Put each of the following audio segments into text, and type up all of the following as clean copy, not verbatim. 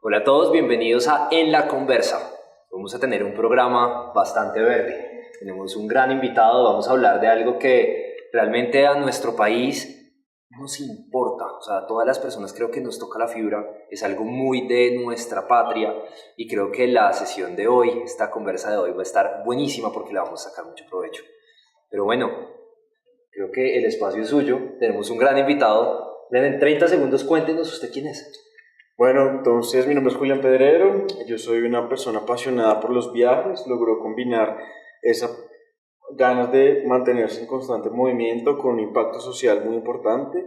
Hola a todos, bienvenidos a En la Conversa. Vamos a tener un programa bastante verde. Tenemos un gran invitado, vamos a hablar de algo que realmente a nuestro país nos importa. O sea, a todas las personas creo que nos toca la fibra, es algo muy de nuestra patria y creo que la sesión de hoy, esta conversa de hoy va a estar buenísima porque le vamos a sacar mucho provecho. Pero bueno, creo que el espacio es suyo, tenemos un gran invitado. En 30 segundos cuéntenos usted quién es. Bueno, entonces mi nombre es Julián Pedrero, yo soy una persona apasionada por los viajes, logró combinar esas ganas de mantenerse en constante movimiento con un impacto social muy importante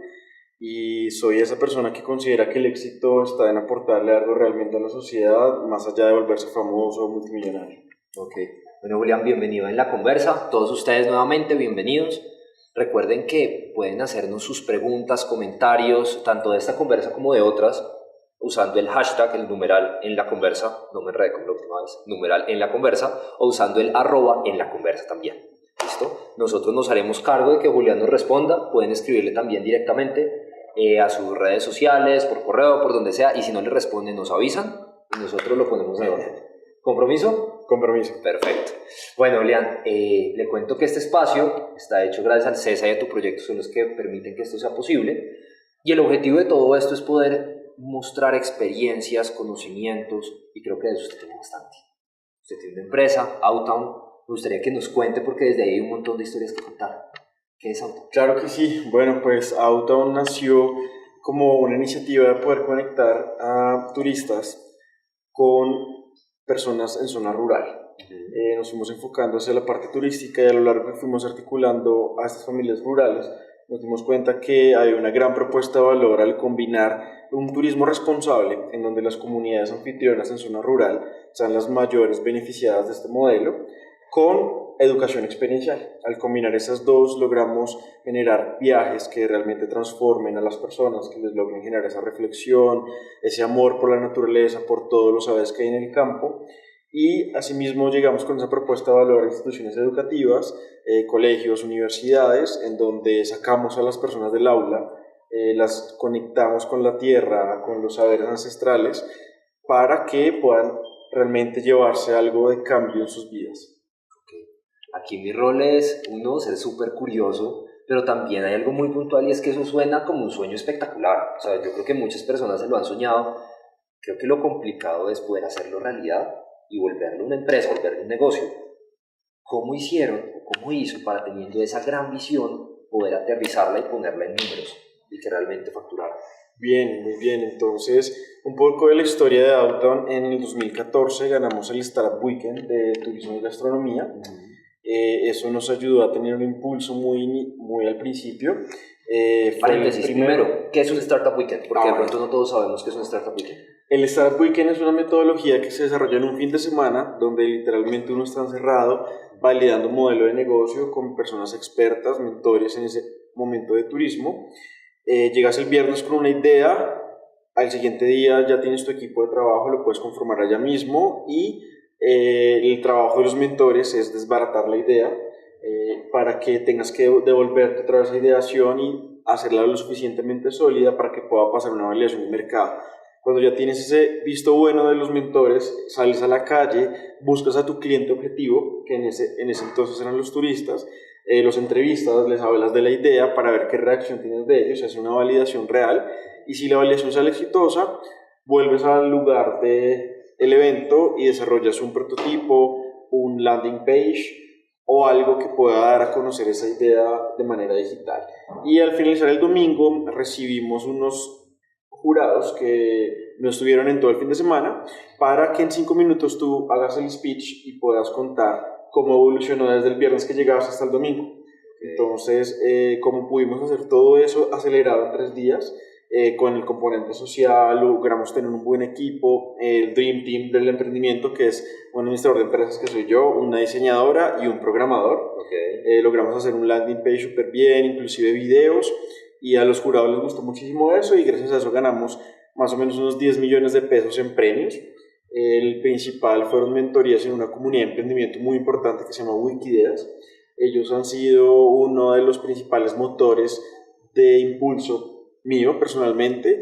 y soy esa persona que considera que el éxito está en aportarle algo realmente a la sociedad más allá de volverse famoso o multimillonario. Ok, bueno Julián, bienvenido en la conversa, todos ustedes nuevamente bienvenidos. Recuerden que pueden hacernos sus preguntas, comentarios, tanto de esta conversa como de otras, usando el hashtag, el numeral en la conversa, no me enredé como la última vez, numeral en la conversa, o usando el @ en la conversa también. ¿Listo? Nosotros nos haremos cargo de que Julián nos responda, pueden escribirle también directamente a sus redes sociales, por correo, por donde sea, y si no le responden nos avisan y nosotros lo ponemos en orden. ¿Compromiso? Compromiso. Perfecto. Bueno, Julián, le cuento que este espacio está hecho gracias al CESA y a tu proyecto, son los que permiten que esto sea posible, y el objetivo de todo esto es poder mostrar experiencias, conocimientos, y creo que de eso usted tiene bastante. Usted tiene una empresa, Outtown, me gustaría que nos cuente porque desde ahí hay un montón de historias que contar. ¿Qué es Outtown? Claro que sí, bueno, pues Outtown nació como una iniciativa de poder conectar a turistas con personas en zona rural. Nos fuimos enfocando hacia la parte turística y a lo largo que fuimos articulando a estas familias rurales, nos dimos cuenta que hay una gran propuesta de valor al combinar un turismo responsable, en donde las comunidades anfitrionas en zona rural sean las mayores beneficiadas de este modelo, con educación experiencial. Al combinar esas dos logramos generar viajes que realmente transformen a las personas, que les logren generar esa reflexión, ese amor por la naturaleza, por todos los saberes que hay en el campo. Y asimismo llegamos con esa propuesta de valor a instituciones educativas, colegios, universidades, en donde sacamos a las personas del aula, las conectamos con la tierra, con los saberes ancestrales, para que puedan realmente llevarse algo de cambio en sus vidas. Aquí mi rol es, uno, ser súper curioso, pero también hay algo muy puntual y es que eso suena como un sueño espectacular. O sea, yo creo que muchas personas se lo han soñado. Creo que lo complicado es poder hacerlo realidad y volverlo una empresa, volverlo un negocio. ¿Cómo hicieron o cómo hizo para, teniendo esa gran visión, poder aterrizarla y ponerla en números y que realmente facturara? Bien, muy bien. Entonces, un poco de la historia de Outtown. En el 2014 ganamos el Startup Weekend de Turismo y Gastronomía. Eso nos ayudó a tener un impulso muy al principio. Paréntesis, primero, ¿qué es un Startup Weekend? Porque de pronto no todos sabemos qué es un Startup Weekend. El Startup Weekend es una metodología que se desarrolla en un fin de semana donde literalmente uno está encerrado validando un modelo de negocio con personas expertas, mentores en ese momento de turismo. Llegas el viernes con una idea, al siguiente día ya tienes tu equipo de trabajo, lo puedes conformar allá mismo y el trabajo de los mentores es desbaratar la idea para que tengas que devolverte otra vez a ideación y hacerla lo suficientemente sólida para que pueda pasar una validación de mercado. Cuando ya tienes ese visto bueno de los mentores, sales a la calle, buscas a tu cliente objetivo, que en ese entonces eran los turistas, los entrevistas, les hablas de la idea para ver qué reacción tienes de ellos, haces una validación real y si la validación sale exitosa, vuelves al lugar del evento y desarrollas un prototipo, un landing page o algo que pueda dar a conocer esa idea de manera digital. Y al finalizar el domingo recibimos unos jurados que no estuvieron en todo el fin de semana para que en 5 minutos tú hagas el speech y puedas contar cómo evolucionó desde el viernes que llegabas hasta el domingo. Entonces, como pudimos hacer todo eso acelerado en 3 días, con el componente social, logramos tener un buen equipo, el Dream Team del emprendimiento, que es un administrador de empresas que soy yo, una diseñadora y un programador. Logramos hacer un landing page súper bien, inclusive videos, y a los jurados les gustó muchísimo eso y gracias a eso ganamos más o menos unos 10 millones de pesos en premios. El principal fueron mentorías en una comunidad de emprendimiento muy importante que se llama Wikideas. Ellos han sido uno de los principales motores de impulso mío personalmente.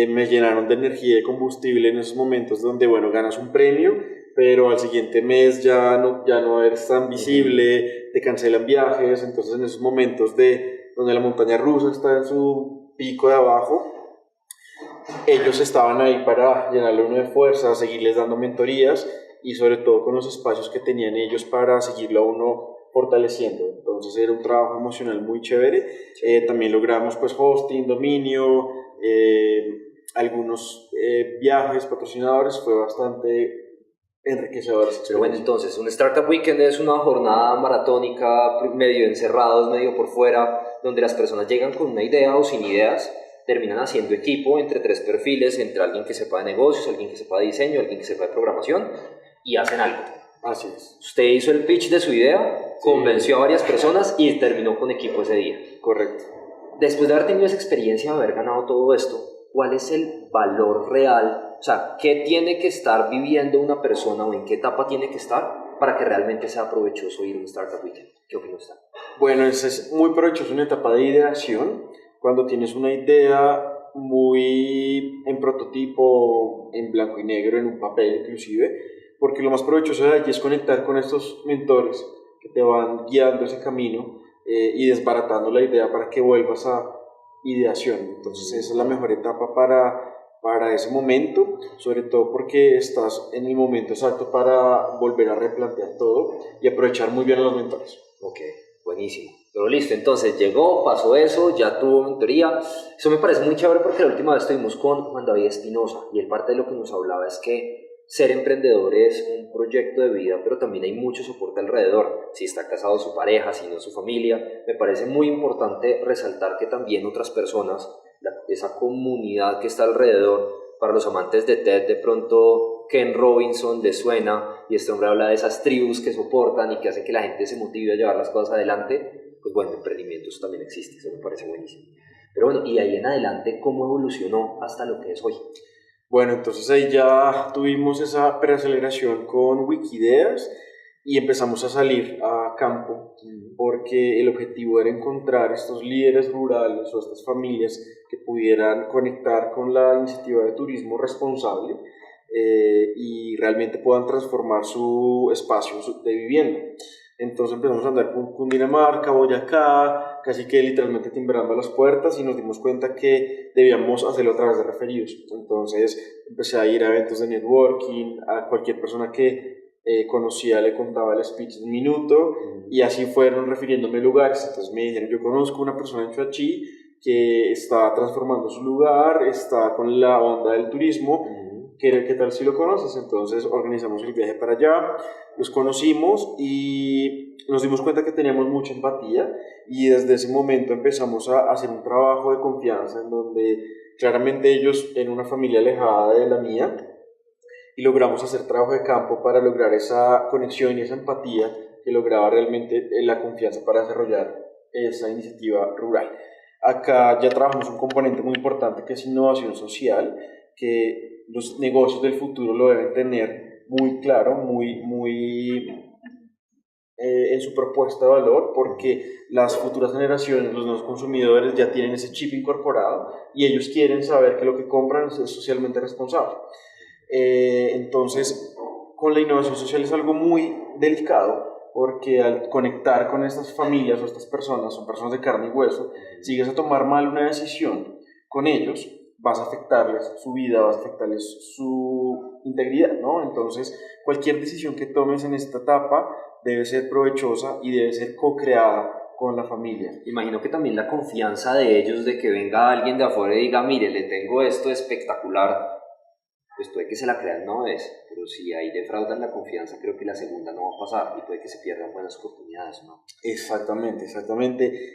me llenaron de energía y de combustible en esos momentos donde, bueno, ganas un premio, pero al siguiente mes ya no eres tan visible, te cancelan viajes. Entonces en esos momentos donde la montaña rusa está en su pico de abajo, ellos estaban ahí para llenarle uno de fuerza, seguirles dando mentorías y sobre todo con los espacios que tenían ellos para seguirlo a uno fortaleciendo. Entonces era un trabajo emocional muy chévere. También logramos pues hosting, dominio, algunos viajes, patrocinadores. Fue bastante enriquecedor. Pero bueno, entonces un Startup Weekend es una jornada maratónica, medio encerrados, medio por fuera, donde las personas llegan con una idea o sin ideas, terminan haciendo equipo entre tres perfiles, entre alguien que sepa de negocios, alguien que sepa de diseño, alguien que sepa de programación, y hacen algo. Así es. Usted hizo el pitch de su idea, convenció a varias personas y terminó con equipo ese día. Correcto. Después de haber tenido esa experiencia, de haber ganado todo esto, ¿cuál es el valor real? O sea, ¿qué tiene que estar viviendo una persona o en qué etapa tiene que estar para que realmente sea provechoso ir a un Startup Weekend? ¿Qué opina usted? Bueno, es muy provechoso una etapa de ideación, cuando tienes una idea muy en prototipo, en blanco y negro, en un papel inclusive, porque lo más provechoso de allí es conectar con estos mentores que te van guiando ese camino y desbaratando la idea para que vuelvas a ideación. Entonces esa es la mejor etapa para ese momento, sobre todo porque estás en el momento exacto para volver a replantear todo y aprovechar muy bien a los mentores. Ok, buenísimo. Pero listo, entonces llegó, pasó eso, ya tuvo mentoría. Eso me parece muy chévere porque la última vez estuvimos con Juan David Espinosa y él parte de lo que nos hablaba es que ser emprendedor es un proyecto de vida, pero también hay mucho soporte alrededor. Si está casado su pareja, si no su familia, me parece muy importante resaltar que también otras personas, esa comunidad que está alrededor, para los amantes de TED, de pronto Ken Robinson le suena y este hombre habla de esas tribus que soportan y que hacen que la gente se motive a llevar las cosas adelante. Pues bueno, emprendimiento eso también existe, eso me parece buenísimo. Pero bueno, y de ahí en adelante, ¿cómo evolucionó hasta lo que es hoy? Bueno, entonces ahí ya tuvimos esa preaceleración con Wikideas y empezamos a salir a campo porque el objetivo era encontrar estos líderes rurales o estas familias que pudieran conectar con la iniciativa de turismo responsable y realmente puedan transformar su espacio de vivienda. Entonces empezamos a andar por Cundinamarca, Boyacá, casi que literalmente timbrando las puertas y nos dimos cuenta que debíamos hacerlo a través de referidos. Entonces empecé a ir a eventos de networking, a cualquier persona que conocía le contaba el speech de un minuto y así fueron refiriéndome lugares. Entonces me dijeron, yo conozco una persona en Chuachi que está transformando su lugar, está con la onda del turismo. ¿Qué tal si lo conoces? Entonces organizamos el viaje para allá, los conocimos y nos dimos cuenta que teníamos mucha empatía y desde ese momento empezamos a hacer un trabajo de confianza en donde claramente ellos en una familia alejada de la mía y logramos hacer trabajo de campo para lograr esa conexión y esa empatía que lograba realmente la confianza para desarrollar esa iniciativa rural. Acá ya trabajamos un componente muy importante que es innovación social, que los negocios del futuro lo deben tener muy claro, muy en su propuesta de valor, porque las futuras generaciones, los nuevos consumidores ya tienen ese chip incorporado y ellos quieren saber que lo que compran es socialmente responsable. Entonces, con la innovación social es algo muy delicado, porque al conectar con estas familias o estas personas, son personas de carne y hueso, si llegas a tomar mal una decisión con ellos, vas a afectarles su vida, vas a afectarles su integridad, ¿no? Entonces, cualquier decisión que tomes en esta etapa debe ser provechosa y debe ser co-creada con la familia. Imagino que también la confianza de ellos, de que venga alguien de afuera y diga, mire, le tengo esto espectacular, pues puede que se la crean una vez, pero si ahí defraudan la confianza, creo que la segunda no va a pasar y puede que se pierdan buenas oportunidades, ¿no? Exactamente.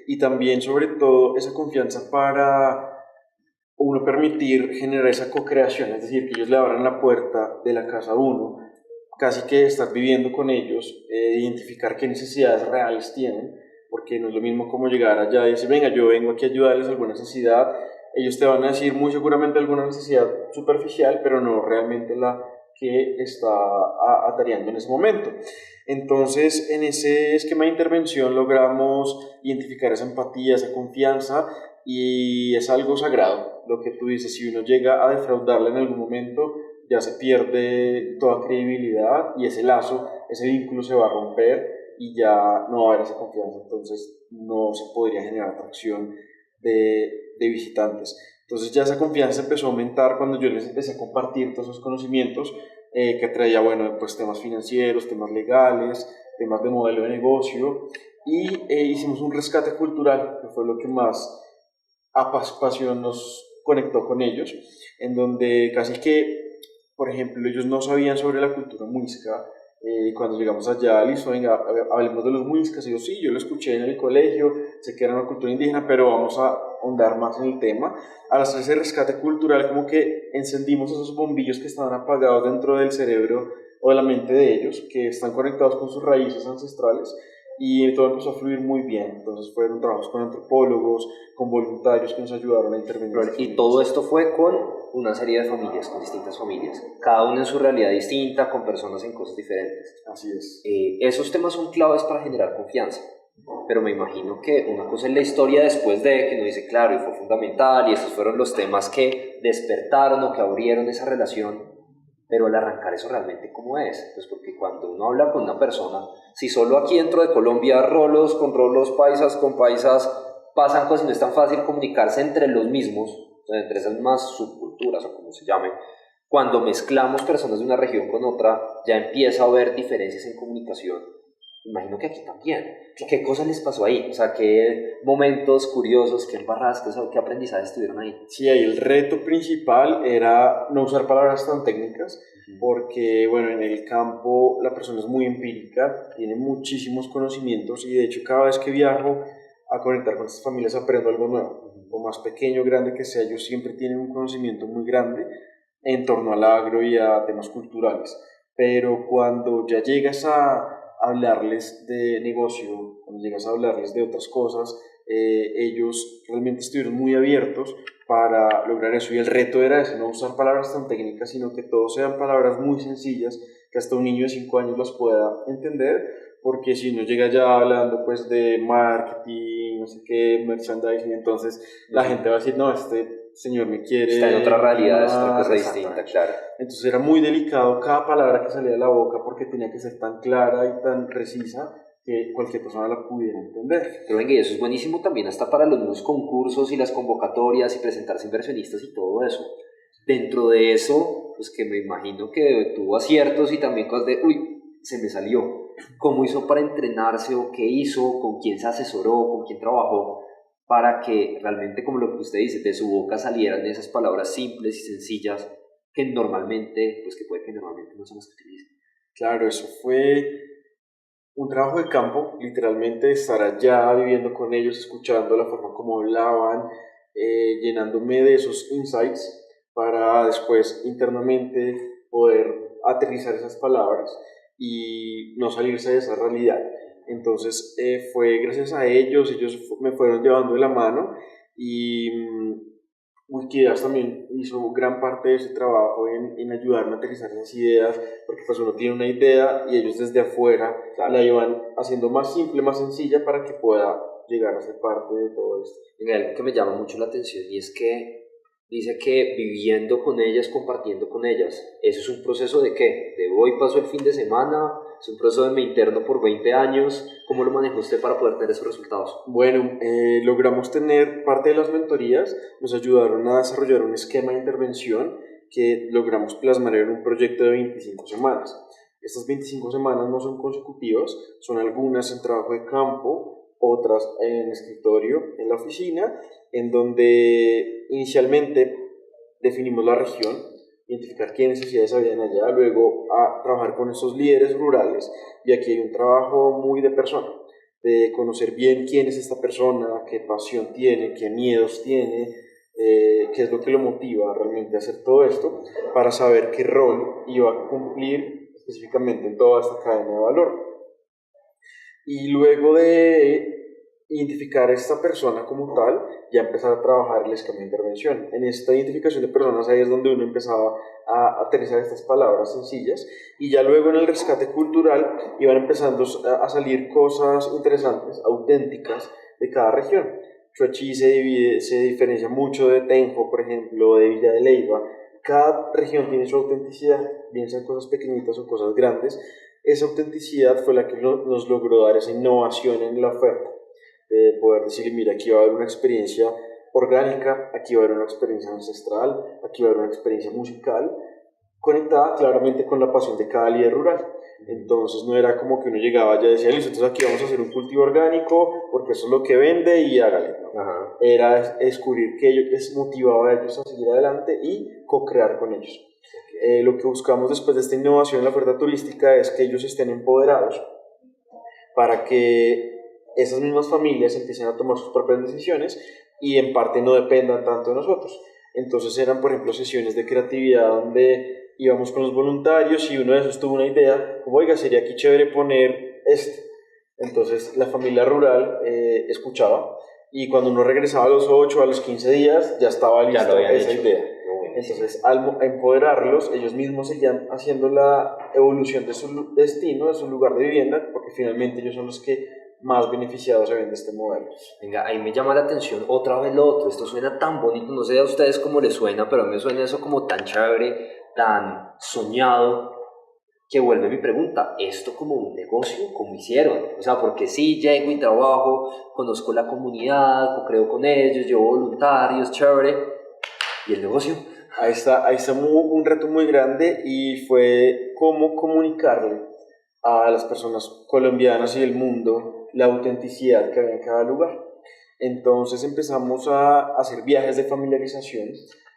Y también, sobre todo, esa confianza para uno permitir generar esa co-creación, es decir, que ellos le abran la puerta de la casa a uno, casi que estar viviendo con ellos, identificar qué necesidades reales tienen, porque no es lo mismo como llegar allá y decir, venga, yo vengo aquí a ayudarles a alguna necesidad. Ellos te van a decir muy seguramente alguna necesidad superficial, pero no realmente la que está atareando en ese momento. Entonces, en ese esquema de intervención logramos identificar esa empatía, esa confianza, y es algo sagrado. lo que tú dices, si uno llega a defraudarla en algún momento, ya se pierde toda credibilidad y ese lazo, ese vínculo se va a romper y ya no va a haber esa confianza, entonces no se podría generar atracción de visitantes. Entonces ya esa confianza empezó a aumentar cuando yo les empecé a compartir todos esos conocimientos que traía, bueno, pues temas financieros, temas legales, temas de modelo de negocio y hicimos un rescate cultural, que fue lo que más pasión nos conectó con ellos, en donde casi que, por ejemplo, ellos no sabían sobre la cultura muisca. Cuando llegamos allá, listo, venga, hablemos de los muiscas. Y yo, sí, yo lo escuché en el colegio, sé que era una cultura indígena, pero vamos a ahondar más en el tema. Al hacer ese rescate cultural, como que encendimos esos bombillos que estaban apagados dentro del cerebro o de la mente de ellos, que están conectados con sus raíces ancestrales, y todo empezó a fluir muy bien. Entonces fueron trabajos con antropólogos, con voluntarios que nos ayudaron a intervenir. Y todo esto fue con una serie de familias, con distintas familias, cada una en su realidad distinta, con personas en cosas diferentes. Así es. Esos temas son claves para generar confianza, pero me imagino que una cosa es la historia después de que uno dice, claro, y fue fundamental, y esos fueron los temas que despertaron o que abrieron esa relación, pero al arrancar eso realmente cómo es, pues porque cuando uno habla con una persona, si solo aquí dentro de Colombia rolos con rolos, paisas con paisas, pasan cosas y no es tan fácil comunicarse entre los mismos, o sea, entre esas mismas subculturas o como se llamen, cuando mezclamos personas de una región con otra, ya empieza a haber diferencias en comunicación. Imagino que aquí también. ¿Qué cosas les pasó ahí? O sea, ¿qué momentos curiosos, qué embarradas, qué aprendizajes tuvieron ahí? Sí, ahí el reto principal era no usar palabras tan técnicas, porque, bueno, en el campo la persona es muy empírica, tiene muchísimos conocimientos y de hecho cada vez que viajo a conectar con estas familias aprendo algo nuevo. Por más pequeño o grande que sea, ellos siempre tienen un conocimiento muy grande en torno al agro y a temas culturales. Pero cuando ya llegas a hablarles de negocio, cuando llegas a hablarles de otras cosas, ellos realmente estuvieron muy abiertos para lograr eso, y el reto era ese, no usar palabras tan técnicas, sino que todos sean palabras muy sencillas, que hasta un niño de 5 años las pueda entender, porque si uno llega ya hablando pues de marketing, no sé qué, merchandising, entonces la gente va a decir, no, este señor me quiere... Está en otra realidad, es otra cosa distinta, claro. Entonces era muy delicado cada palabra que salía de la boca porque tenía que ser tan clara y tan precisa que cualquier persona la pudiera entender. Pero venga, y eso es buenísimo también hasta para los nuevos concursos y las convocatorias y presentarse inversionistas y todo eso. Dentro de eso, pues que me imagino que tuvo aciertos y también cosas de, uy, se me salió. ¿Cómo hizo para entrenarse o qué hizo? ¿Con quién se asesoró? ¿Con quién trabajó? Para que realmente, como lo que usted dice, de su boca salieran esas palabras simples y sencillas que normalmente, pues que puede que normalmente no son las que utilicen. Claro, eso fue un trabajo de campo, literalmente estar allá viviendo con ellos, escuchando la forma como hablaban, llenándome de esos insights para después internamente poder aterrizar esas palabras y no salirse de esa realidad. Entonces fue gracias a ellos, ellos me fueron llevando de la mano y Wikideas también hizo gran parte de ese trabajo en ayudarme a aterrizar esas ideas, porque pues uno tiene una idea y ellos desde afuera la iban haciendo más simple, más sencilla para que pueda llegar a ser parte de todo esto. Y algo que me llama mucho la atención y es que dice que viviendo con ellas, compartiendo con ellas, ¿eso es un proceso de qué? ¿De voy, paso el fin de semana? ¿Es un proceso de me interno por 20 años? ¿Cómo lo manejó usted para poder tener esos resultados? Bueno, logramos tener parte de las mentorías, nos ayudaron a desarrollar un esquema de intervención que logramos plasmar en un proyecto de 25 semanas. Estas 25 semanas no son consecutivas, son algunas en trabajo de campo, otras en escritorio, en la oficina, en donde inicialmente definimos la región, identificar qué necesidades habían allá, luego a trabajar con esos líderes rurales, y aquí hay un trabajo muy de persona, de conocer bien quién es esta persona, qué pasión tiene, qué miedos tiene, qué es lo que lo motiva realmente a hacer todo esto, para saber qué rol iba a cumplir específicamente en toda esta cadena de valor. Y luego de identificar a esta persona como tal, ya empezar a trabajar el esquema de intervención. En esta identificación de personas ahí es donde uno empezaba a aterrizar estas palabras sencillas, y ya luego en el rescate cultural iban empezando a salir cosas interesantes, auténticas de cada región. Chuachi se diferencia mucho de Tenjo, por ejemplo, de Villa de Leyva. Cada región tiene su autenticidad, bien sean cosas pequeñitas o cosas grandes. Esa autenticidad fue la que nos logró dar esa innovación en la oferta, de poder decir, mira, aquí va a haber una experiencia orgánica, aquí va a haber una experiencia ancestral, aquí va a haber una experiencia musical, conectada claramente con la pasión de cada líder rural. Entonces no era como que uno llegaba ya y decía, listo, entonces aquí vamos a hacer un cultivo orgánico porque eso es lo que vende y hágale. ¿No? Era descubrir que ellos les motivaba a ellos a seguir adelante y co-crear con ellos. Lo que buscamos después de esta innovación en la oferta turística es que ellos estén empoderados para que esas mismas familias empiecen a tomar sus propias decisiones y en parte no dependan tanto de nosotros. Entonces eran, por ejemplo, sesiones de creatividad donde íbamos con los voluntarios y uno de esos tuvo una idea, como, oiga, sería aquí chévere poner esto. Entonces la familia rural escuchaba y cuando uno regresaba a los 8, a los 15 días, ya estaba lista esa idea. Entonces, al empoderarlos, ellos mismos seguían haciendo la evolución de su destino, de su lugar de vivienda, porque finalmente ellos son los que más beneficiados se ven de este modelo. Venga, ahí me llama la atención otra vez lo otro. Esto suena tan bonito, no sé a ustedes cómo les suena, pero a mí me suena eso como tan chévere, tan soñado, que vuelve mi pregunta, ¿esto como un negocio? ¿Cómo hicieron? O sea, porque sí, llego y trabajo, conozco la comunidad, co-creo con ellos, llevo voluntarios, chévere, ¿y el negocio? Ahí está un reto muy grande y fue cómo comunicarle a las personas colombianas y del mundo la autenticidad que había en cada lugar. Entonces empezamos a hacer viajes de familiarización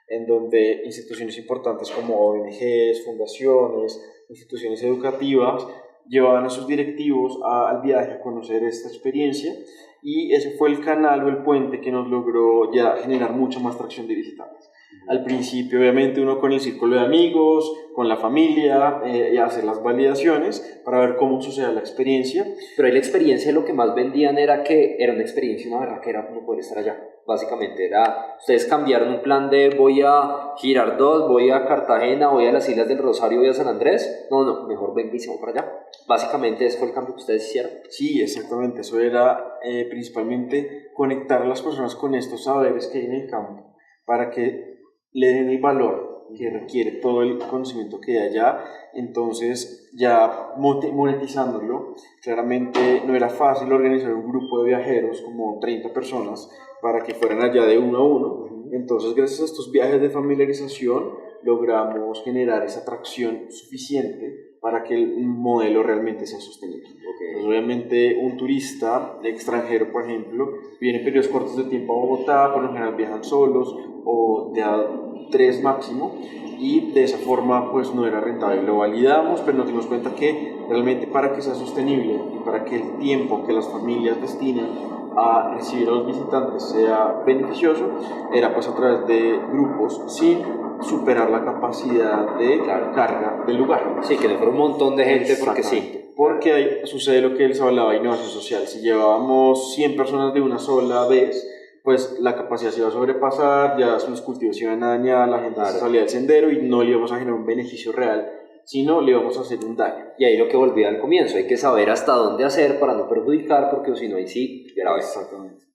en donde instituciones importantes como ONGs, fundaciones, instituciones educativas llevaban a sus directivos al viaje a conocer esta experiencia y ese fue el canal o el puente que nos logró ya generar mucha más tracción de visitantes. Al principio, obviamente, uno con el círculo de amigos, con la familia, y hacer las validaciones para ver cómo sucede la experiencia. Pero ahí la experiencia, lo que más vendían era que era una experiencia, una berraquera como poder estar allá. Básicamente era, ustedes cambiaron un plan de voy a Girardot, voy a Cartagena, voy a las Islas del Rosario, voy a San Andrés. No, mejor venga y se va para allá. Básicamente ese fue el cambio que ustedes hicieron. Sí, exactamente. Eso era principalmente conectar a las personas con estos saberes que hay en el campo para que le den el valor que requiere todo el conocimiento que hay allá. Entonces ya monetizándolo, claramente no era fácil organizar un grupo de viajeros como 30 personas para que fueran allá de uno a uno. Entonces gracias a estos viajes de familiarización logramos generar esa atracción suficiente para que el modelo realmente sea sostenible. Pues obviamente un turista extranjero, por ejemplo, viene en periodos cortos de tiempo a Bogotá, por lo general viajan solos o de a 3 máximo, y de esa forma pues no era rentable. Lo validamos, pero nos dimos cuenta que realmente para que sea sostenible y para que el tiempo que las familias destinan a recibir a los visitantes sea beneficioso, era pues a través de grupos sin superar la capacidad de carga del lugar. Sí, que no fuera un montón de gente, porque sí. Porque ahí sucede lo que él se hablaba de innovación social. Si llevábamos 100 personas de una sola vez, pues la capacidad se iba a sobrepasar, ya los cultivos se iban a dañar, la gente se salía del sendero y no le íbamos a generar un beneficio real, sino le íbamos a hacer un daño. Y ahí lo que volvía al comienzo, hay que saber hasta dónde hacer para no perjudicar, porque si no, ahí sí, grave. Exactamente.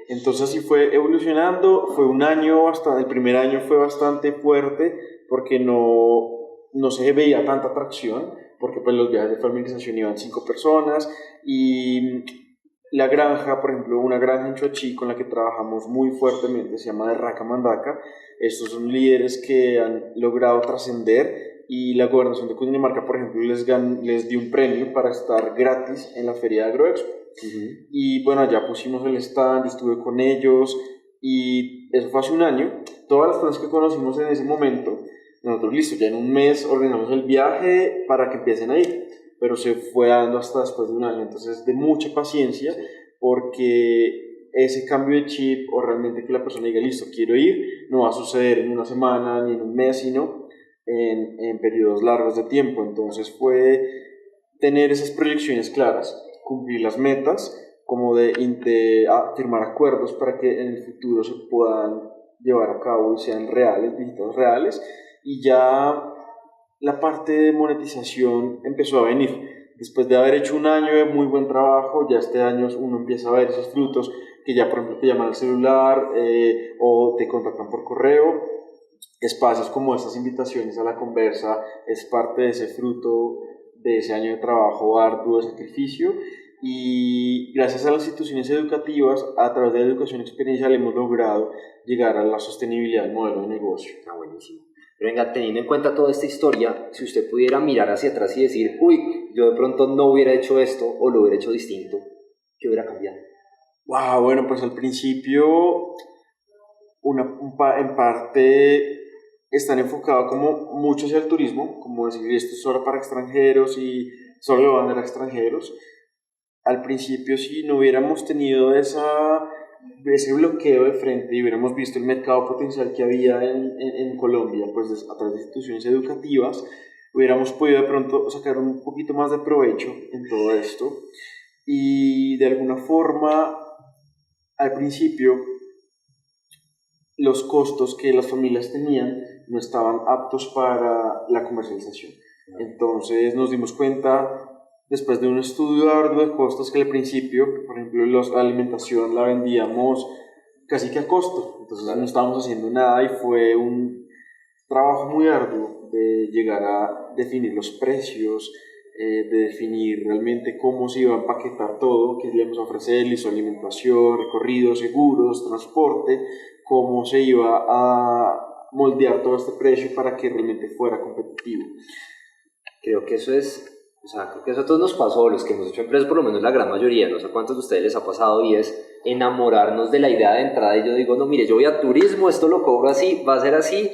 Entonces así fue evolucionando, fue un año, hasta el primer año fue bastante fuerte porque no se veía tanta atracción, porque pues los viajes de familiarización iban 5 personas y la granja, por ejemplo, una granja en Chuachi con la que trabajamos muy fuertemente, se llama de Raca Mandaca. Estos son líderes que han logrado trascender y la gobernación de Cundinamarca, por ejemplo, les dio un premio para estar gratis en la feria de Agroexpo. Y bueno, allá pusimos el stand, yo estuve con ellos y eso fue hace un año. Todas las personas que conocimos en ese momento, nosotros listo, ya en un mes ordenamos el viaje para que empiecen a ir, pero se fue dando hasta después de un año. Entonces de mucha paciencia, porque ese cambio de chip o realmente que la persona diga listo, quiero ir, no va a suceder en una semana ni en un mes, sino en periodos largos de tiempo. Entonces fue tener esas proyecciones claras, cumplir las metas, como de firmar acuerdos para que en el futuro se puedan llevar a cabo y sean reales, visitas reales, y ya la parte de monetización empezó a venir. Después de haber hecho un año de muy buen trabajo, ya este año uno empieza a ver esos frutos que ya, por ejemplo, te llaman al celular o te contactan por correo. Espacios como estas invitaciones a la conversa es parte de ese fruto de ese año de trabajo arduo, de sacrificio, y gracias a las instituciones educativas, a través de la educación experiencial, hemos logrado llegar a la sostenibilidad del modelo de negocio. Buenísimo. Pero venga, teniendo en cuenta toda esta historia, si usted pudiera mirar hacia atrás y decir, uy, yo de pronto no hubiera hecho esto o lo hubiera hecho distinto, ¿qué hubiera cambiado? Wow, bueno, pues al principio, en parte, están enfocados como mucho hacia el turismo, como decir, esto es solo para extranjeros y solo lo van a dar a extranjeros. Al principio, si no hubiéramos tenido ese bloqueo de frente y hubiéramos visto el mercado potencial que había en Colombia, pues a través de instituciones educativas, hubiéramos podido de pronto sacar un poquito más de provecho en todo esto. Y de alguna forma, al principio, los costos que las familias tenían no estaban aptos para la comercialización. Entonces nos dimos cuenta, después de un estudio arduo de costos, que al principio, por ejemplo, la alimentación la vendíamos casi que a costo. Entonces no estábamos haciendo nada y fue un trabajo muy arduo de llegar a definir los precios, de definir realmente cómo se iba a empaquetar todo, qué íbamos a ofrecer, su alimentación, recorridos seguros, transporte, cómo se iba a moldear todo este precio para que realmente fuera competitivo. Creo que eso creo que eso a todos nos pasó, los que hemos hecho empresas, por lo menos la gran mayoría, no sé cuántos de ustedes les ha pasado, y es enamorarnos de la idea de entrada. Y yo digo, no, mire, yo voy a turismo, esto lo cobro así, va a ser así.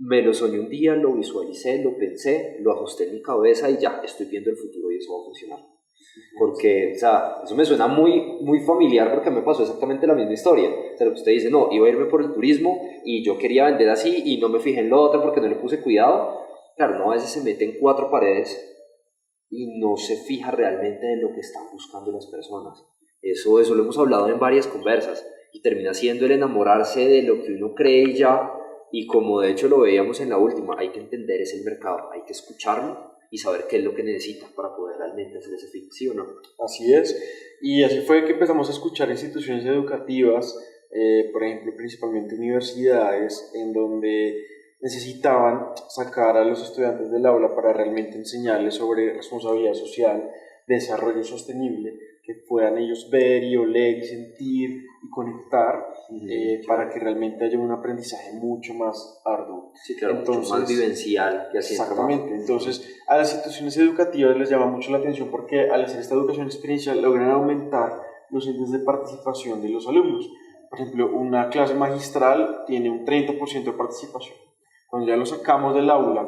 Me lo soñé un día, lo visualicé, lo pensé, lo ajusté en mi cabeza y ya, estoy viendo el futuro y eso va a funcionar. Porque, o sea, eso me suena muy, muy familiar porque me pasó exactamente la misma historia. O sea, lo que usted dice, no, iba a irme por el turismo y yo quería vender así y no me fijé en lo otro porque no le puse cuidado. Claro, no, a veces se mete en cuatro paredes y no se fija realmente en lo que están buscando las personas. Eso lo hemos hablado en varias conversas y termina siendo el enamorarse de lo que uno cree y ya. Y como de hecho lo veíamos en la última, hay que entender ese mercado, hay que escucharlo y saber qué es lo que necesita para poder realmente hacer ese fit, ¿sí o no? Así es, y así fue que empezamos a escuchar instituciones educativas, por ejemplo, principalmente universidades, en donde necesitaban sacar a los estudiantes del aula para realmente enseñarles sobre responsabilidad social, desarrollo sostenible, que puedan ellos ver y oler y sentir y conectar, para que realmente haya un aprendizaje mucho más arduo. Sí, claro, mucho más vivencial que así. Exactamente, entonces a las instituciones educativas les llama mucho la atención porque al hacer esta educación experiencial logran aumentar los índices de participación de los alumnos. Por ejemplo, una clase magistral tiene un 30% de participación. Cuando ya lo sacamos del aula,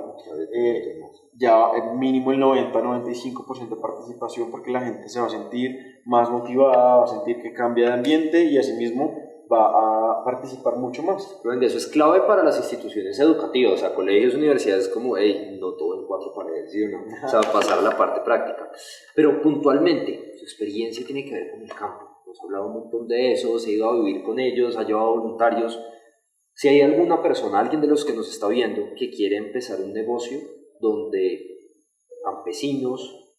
ya mínimo el 90-95% de participación, porque la gente se va a sentir más motivada, va a sentir que cambia de ambiente y asimismo va a participar mucho más. Eso es clave para las instituciones educativas, o sea, colegios, universidades, como, hey, no todo en cuatro paredes, ¿sí o no? O sea, pasar a la parte práctica. Pero puntualmente, su experiencia tiene que ver con el campo. Hemos hablado un montón de eso, se ha ido a vivir con ellos, ha llevado voluntarios. Si hay alguna persona, alguien de los que nos está viendo, que quiere empezar un negocio donde campesinos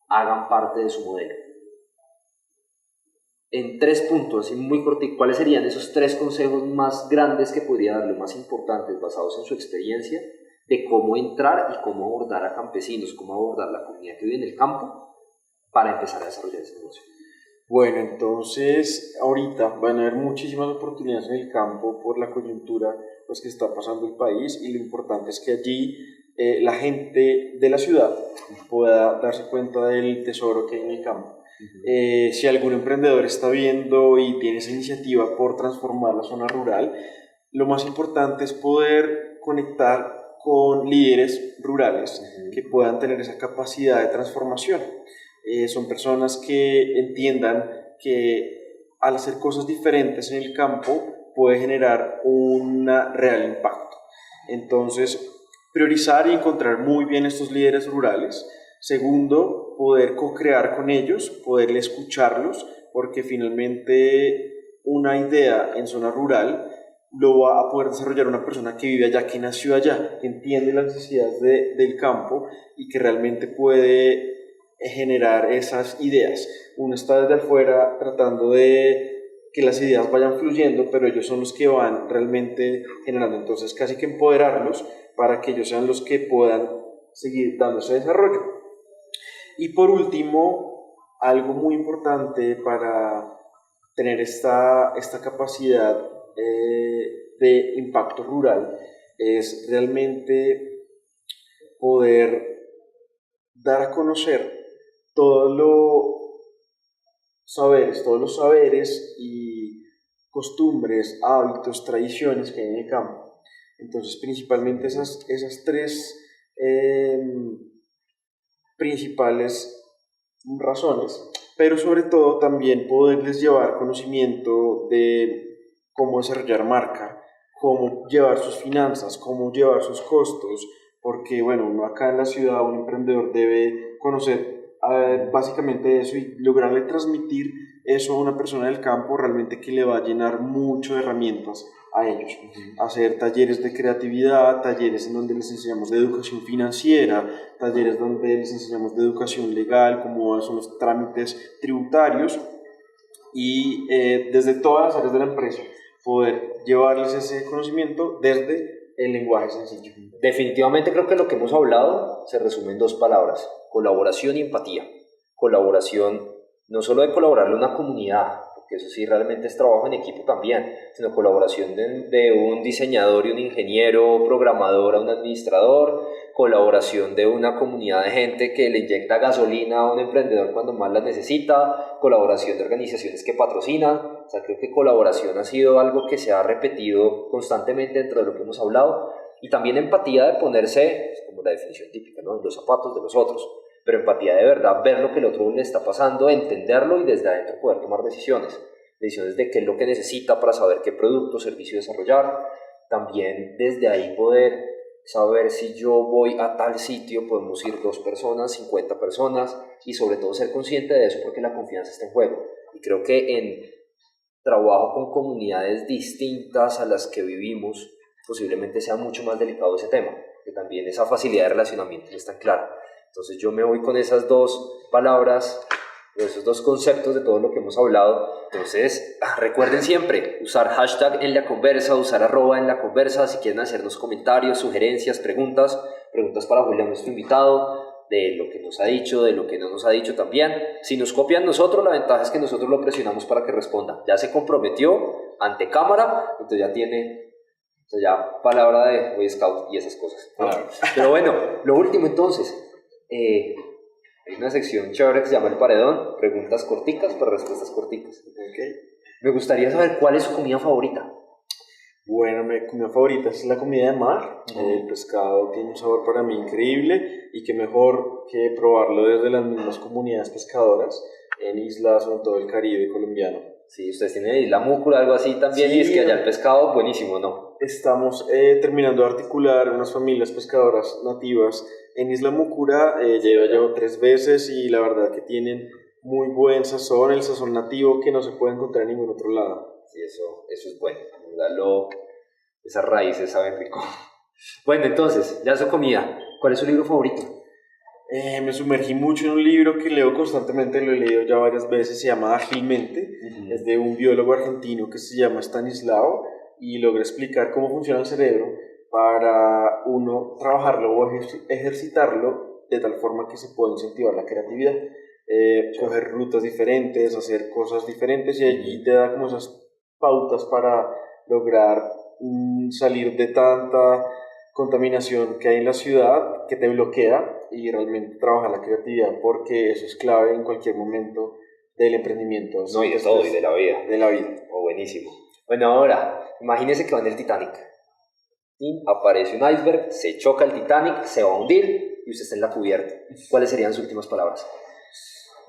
hagan parte de su modelo, en 3 puntos, así muy cortito, ¿cuáles serían esos 3 consejos más grandes que podría darle, más importantes, basados en su experiencia, de cómo entrar y cómo abordar a campesinos, cómo abordar la comunidad que vive en el campo para empezar a desarrollar ese negocio? Bueno, entonces ahorita van a haber muchísimas oportunidades en el campo por la coyuntura pues, que está pasando el país, y lo importante es que allí la gente de la ciudad pueda darse cuenta del tesoro que hay en el campo. Si algún emprendedor está viendo y tiene esa iniciativa por transformar la zona rural, lo más importante es poder conectar con líderes rurales que puedan tener esa capacidad de transformación. Son personas que entiendan que al hacer cosas diferentes en el campo puede generar un real impacto. Entonces, priorizar y encontrar muy bien estos líderes rurales. Segundo, poder co-crear con ellos, poderle escucharlos, porque finalmente una idea en zona rural lo va a poder desarrollar una persona que vive allá, que nació allá, que entiende las necesidades del campo y que realmente puede generar esas ideas. Uno está desde afuera tratando de que las ideas vayan fluyendo, pero ellos son los que van realmente generando, entonces casi que empoderarlos para que ellos sean los que puedan seguir dando ese desarrollo. Y por último, algo muy importante para tener esta capacidad de impacto rural es realmente poder dar a conocer todos los saberes y costumbres, hábitos, tradiciones que hay en el campo. Entonces, principalmente esas tres principales razones, pero sobre todo también poderles llevar conocimiento de cómo desarrollar marca, cómo llevar sus finanzas, cómo llevar sus costos, porque bueno, uno acá en la ciudad, un emprendedor debe conocer básicamente eso y lograrle transmitir eso a una persona del campo realmente que le va a llenar mucho de herramientas a ellos. Hacer talleres de creatividad, talleres en donde les enseñamos de educación financiera, talleres donde les enseñamos de educación legal, como son los trámites tributarios y desde todas las áreas de la empresa poder llevarles ese conocimiento desde el lenguaje sencillo. Definitivamente creo que lo que hemos hablado se resume en dos palabras: colaboración y empatía. Colaboración, no solo de colaborarle a una comunidad, porque eso sí realmente es trabajo en equipo también, sino colaboración de un diseñador y un ingeniero, programador a un administrador, colaboración de una comunidad de gente que le inyecta gasolina a un emprendedor cuando más la necesita, colaboración de organizaciones que patrocinan. O sea, creo que colaboración ha sido algo que se ha repetido constantemente dentro de lo que hemos hablado, y también empatía de ponerse, como la definición típica, ¿no?, en los zapatos de los otros, pero empatía de verdad, ver lo que el otro le está pasando, entenderlo y desde adentro poder tomar decisiones de qué es lo que necesita para saber qué producto o servicio desarrollar. También desde ahí poder saber si yo voy a tal sitio, podemos ir 2 personas, 50 personas, y sobre todo ser consciente de eso porque la confianza está en juego. Y creo que en trabajo con comunidades distintas a las que vivimos, posiblemente sea mucho más delicado ese tema, que también esa facilidad de relacionamiento no es tan clara. Entonces yo me voy con esas 2 palabras, esos 2 conceptos de todo lo que hemos hablado. Entonces recuerden siempre usar hashtag en la conversa, usar @ en la conversa si quieren hacernos comentarios, sugerencias, preguntas para Julián, nuestro invitado, de lo que nos ha dicho, de lo que no nos ha dicho también. Si nos copian nosotros, la ventaja es que nosotros lo presionamos para que responda. Ya se comprometió ante cámara, entonces ya tiene palabra de Boy Scout y esas cosas, ¿no? Claro. Pero bueno, lo último entonces, hay una sección chévere que se llama El Paredón, preguntas corticas para respuestas corticas. Okay. Me gustaría saber cuál es su comida favorita. Bueno, mi comida favorita es la comida de mar. El pescado tiene un sabor para mí increíble, y qué mejor que probarlo desde las mismas comunidades pescadoras en islas o en todo el Caribe colombiano. Sí, ustedes tienen Isla Múcura, algo así también, sí, y es que allá el pescado buenísimo, ¿no? Estamos terminando de articular unas familias pescadoras nativas en Isla Múcura. Llevo 3 veces y la verdad que tienen muy buen sazón, el sazón nativo que no se puede encontrar en ningún otro lado. Sí, eso es bueno. Esas raíces saben rico. Bueno, entonces, ya su comida. ¿Cuál es su libro favorito? Me sumergí mucho en un libro que leo constantemente, lo he leído ya varias veces, se llama Ágilmente. Es de un biólogo argentino que se llama Stanislao y logra explicar cómo funciona el cerebro para uno trabajarlo o ejercitarlo de tal forma que se pueda incentivar la creatividad. Coger rutas diferentes, hacer cosas diferentes, y allí te da como esas pautas para lograr salir de tanta contaminación que hay en la ciudad que te bloquea, y realmente trabajar la creatividad, porque eso es clave en cualquier momento del emprendimiento. No, y de todo, y de la vida. De la vida. Oh, buenísimo. Bueno, ahora, imagínese que va en el Titanic. Y aparece un iceberg, se choca el Titanic, se va a hundir y usted está en la cubierta. ¿Cuáles serían sus últimas palabras?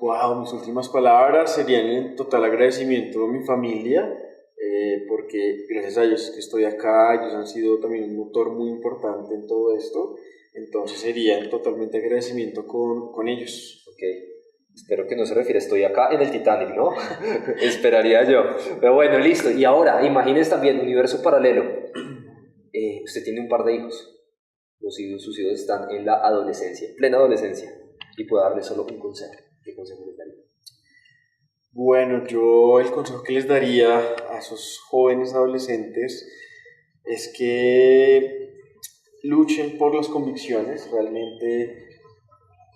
Wow, mis últimas palabras serían en total agradecimiento a mi familia, porque gracias a ellos que estoy acá, ellos han sido también un motor muy importante en todo esto. Entonces sería totalmente agradecimiento con ellos. Ok, espero que no se refiere estoy acá en el Titanic, ¿no? Esperaría yo. Pero bueno, listo. Y ahora, imagínese también universo paralelo. Usted tiene un par de hijos. Sus hijos están en la adolescencia, en plena adolescencia. y pueda darle solo un consejo, ¿qué consejo les daría? Bueno, yo el consejo que les daría a esos jóvenes adolescentes es que luchen por las convicciones, realmente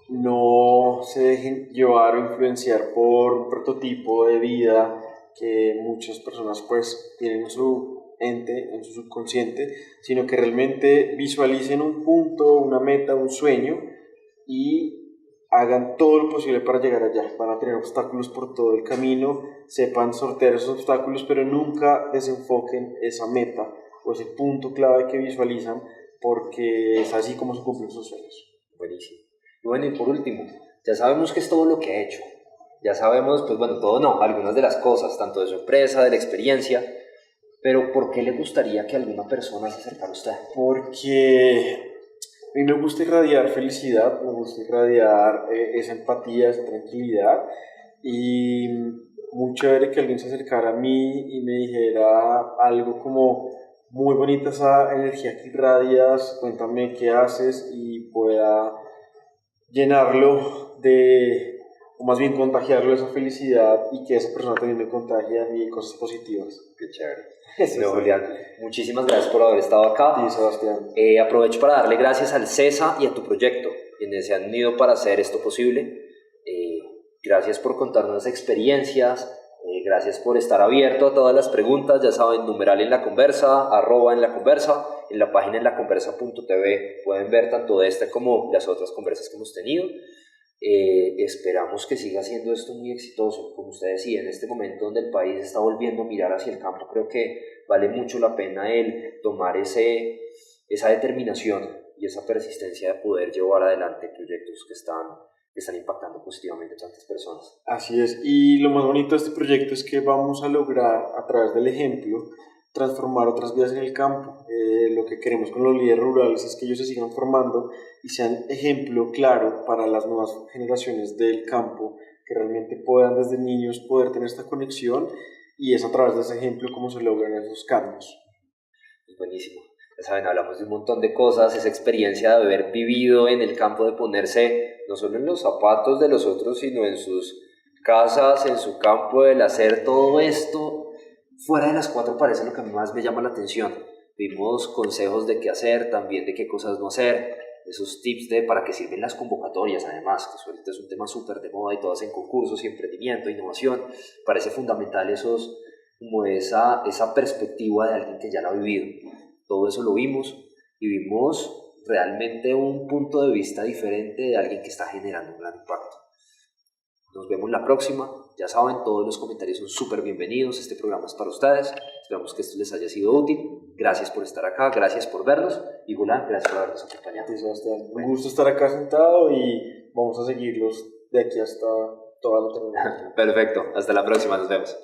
no se dejen llevar o influenciar por un prototipo de vida que muchas personas pues tienen en su ente, en su subconsciente, sino que realmente visualicen un punto, una meta, un sueño y hagan todo lo posible para llegar allá. Van a tener obstáculos por todo el camino, sepan sortear esos obstáculos, pero nunca desenfoquen esa meta o ese punto clave que visualizan, porque es así como se cumplen sus sueños. Buenísimo. Y bueno, y por último, ya sabemos qué es todo lo que ha hecho. Ya sabemos, pues bueno, todo no, algunas de las cosas, tanto de su empresa, de la experiencia, pero ¿por qué le gustaría que alguna persona se acercara a usted? Porque a mí me gusta irradiar felicidad, me gusta irradiar esa empatía, esa tranquilidad, y muy chévere que alguien se acercara a mí y me dijera algo como: muy bonita esa energía que irradias, cuéntame qué haces, y pueda llenarlo de, o más bien contagiarlo de esa felicidad, y que esa persona también me contagie a mí cosas positivas. Qué chévere. No, Julián, muchísimas gracias por haber estado acá. Sí, Sebastián. Aprovecho para darle gracias al CESA y a tu proyecto, quienes se han unido para hacer esto posible. Gracias por contarnos experiencias, gracias por estar abierto a todas las preguntas. Ya saben, numeral en la conversa, @ en la conversa, en la página en laconversa.tv pueden ver tanto esta como las otras conversas que hemos tenido. Esperamos que siga siendo esto muy exitoso. Como usted decía, en este momento donde el país está volviendo a mirar hacia el campo, creo que vale mucho la pena el tomar esa determinación y esa persistencia de poder llevar adelante proyectos que están impactando positivamente a tantas personas. Así es, y lo más bonito de este proyecto es que vamos a lograr, a través del ejemplo, transformar otras vidas en el campo. Lo que queremos con los líderes rurales es que ellos se sigan formando y sean ejemplo claro para las nuevas generaciones del campo, que realmente puedan desde niños poder tener esta conexión, y es a través de ese ejemplo como se logran esos cambios. Buenísimo. Ya saben, hablamos de un montón de cosas, esa experiencia de haber vivido en el campo, de ponerse no solo en los zapatos de los otros, sino en sus casas, en su campo, el hacer todo esto fuera de las cuatro paredes, es lo que a mí más me llama la atención. Vimos consejos de qué hacer, también de qué cosas no hacer, esos tips de para qué sirven las convocatorias, además, que ahorita es un tema súper de moda y todas en concursos y emprendimiento, innovación. Parece fundamental como esa perspectiva de alguien que ya lo ha vivido. Todo eso lo vimos y vimos realmente un punto de vista diferente de alguien que está generando un gran impacto. Nos vemos la próxima. Ya saben, todos los comentarios son súper bienvenidos. Este programa es para ustedes. Esperamos que esto les haya sido útil. Gracias por estar acá, gracias por vernos. Y Julián, gracias por habernos acompañado. Sí, Sebastián. Un gusto estar acá sentado y vamos a seguirlos de aquí hasta toda la eternidad. Perfecto. Hasta la próxima. Nos vemos.